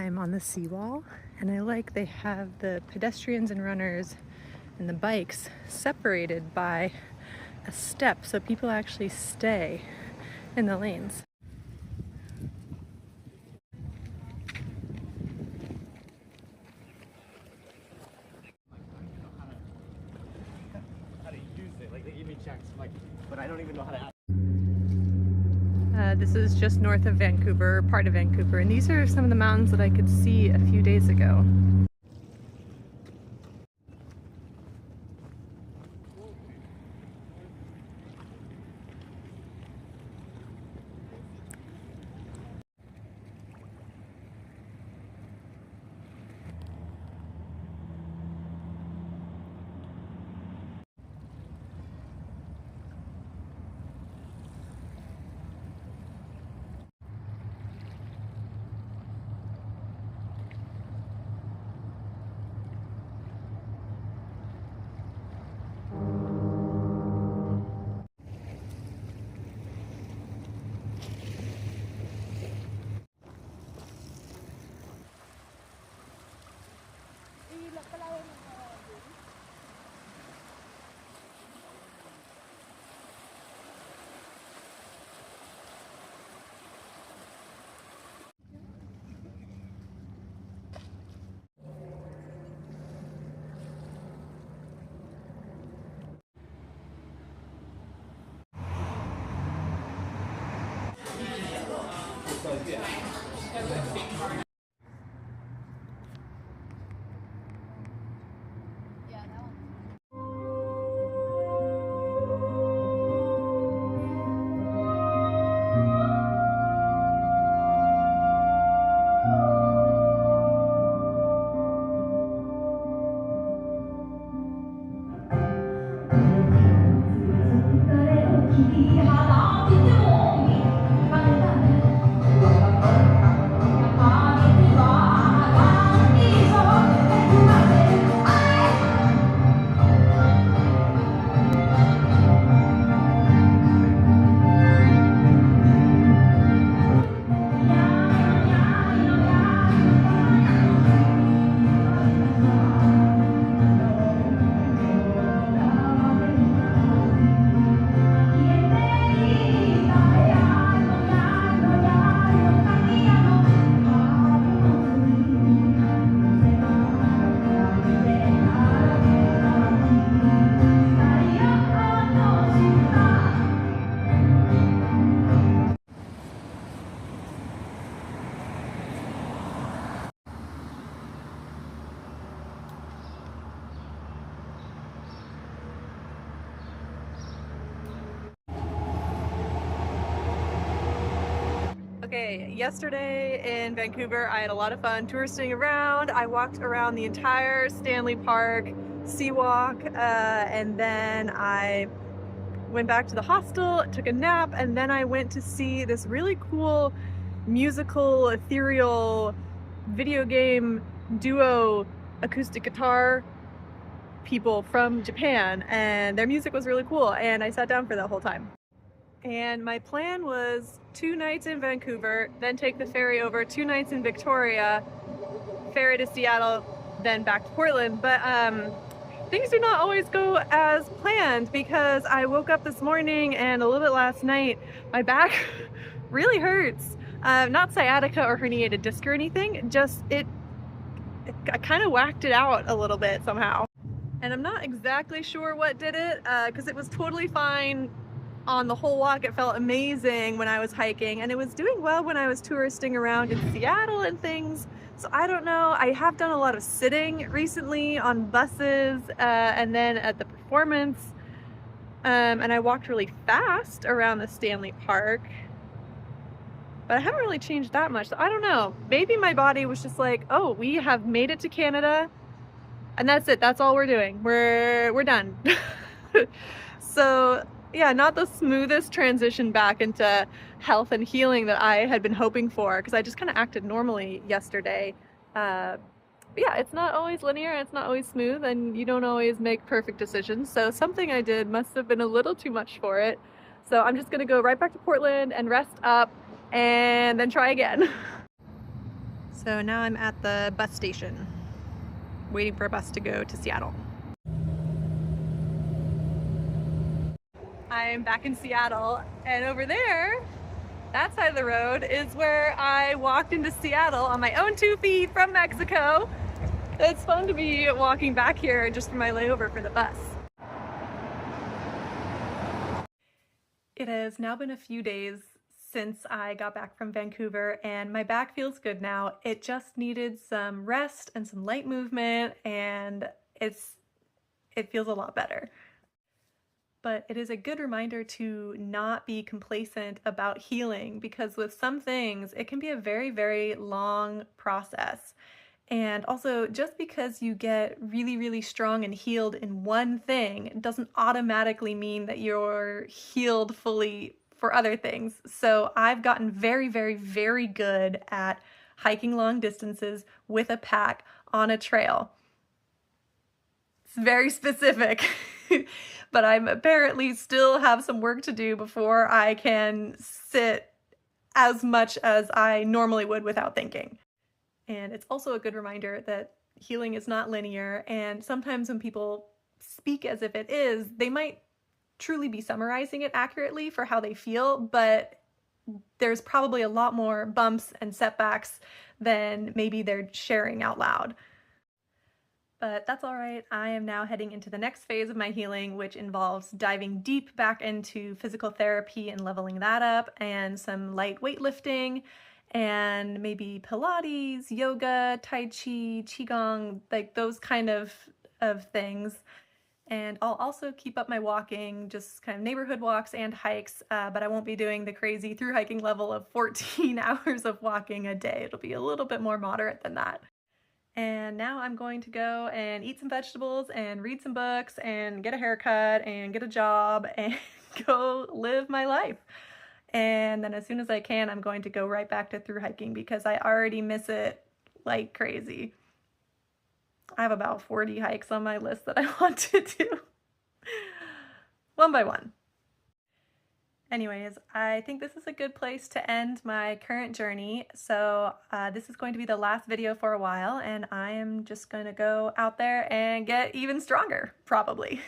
I'm on the seawall, and I like they have the pedestrians and runners and the bikes separated by a step so people actually stay in the lanes. How to use it, like they give me checks, like, but I don't even know how to. This is just north of Vancouver, part of Vancouver, and these are some of the mountains that I could see a few days ago. Okay, yesterday in Vancouver, I had a lot of fun touristing around. I walked around the entire Stanley Park Seawalk, and then I went back to the hostel, took a nap, and then I went to see this really cool musical, ethereal video game duo acoustic guitar people from Japan, and their music was really cool, and I sat down for that whole time. And my plan was 2 nights in Vancouver, then take the ferry over, 2 nights in Victoria, ferry to Seattle, then back to Portland. But things do not always go as planned, because I woke up this morning and a little bit last night, my back really hurts. Not sciatica or herniated disc or anything, just I kind of whacked it out a little bit somehow. And I'm not exactly sure what did it, because it was totally fine on the whole walk. It felt amazing when I was hiking, and it was doing well when I was touristing around in Seattle and things. So I don't know. I have done a lot of sitting recently on buses, and then at the performance, and I walked really fast around the Stanley Park, but I haven't really changed that much. So I don't know. Maybe my body was just like, oh, we have made it to Canada, and that's it. That's all we're doing. We're done. So yeah, not the smoothest transition back into health and healing that I had been hoping for, because I just kind of acted normally yesterday. But yeah, it's not always linear, it's not always smooth, and you don't always make perfect decisions. So something I did must have been a little too much for it. So I'm just gonna go right back to Portland and rest up and then try again. So now I'm at the bus station, waiting for a bus to go to Seattle. I'm back in Seattle, and over there, that side of the road is where I walked into Seattle on my own 2 feet from Mexico. It's fun to be walking back here just for my layover for the bus. It has now been a few days since I got back from Vancouver, and my back feels good now. It just needed some rest and some light movement, and it feels a lot better. But it is a good reminder to not be complacent about healing, because with some things, it can be a very, very long process. And also, just because you get really, really strong and healed in one thing doesn't automatically mean that you're healed fully for other things. So I've gotten very, very, very good at hiking long distances with a pack on a trail. It's very specific, but I apparently still have some work to do before I can sit as much as I normally would without thinking. And it's also a good reminder that healing is not linear, and sometimes when people speak as if it is, they might truly be summarizing it accurately for how they feel, but there's probably a lot more bumps and setbacks than maybe they're sharing out loud. But that's all right. I am now heading into the next phase of my healing, which involves diving deep back into physical therapy and leveling that up, and some light weightlifting, and maybe Pilates, yoga, Tai Chi, Qigong, like those kind of things. And I'll also keep up my walking, just kind of neighborhood walks and hikes, but I won't be doing the crazy through hiking level of 14 hours of walking a day. It'll be a little bit more moderate than that. And now I'm going to go and eat some vegetables and read some books and get a haircut and get a job and go live my life. And then as soon as I can, I'm going to go right back to through hiking because I already miss it like crazy. I have about 40 hikes on my list that I want to do, one by one. Anyways, I think this is a good place to end my current journey. So this is going to be the last video for a while, and I am just going to go out there and get even stronger, probably.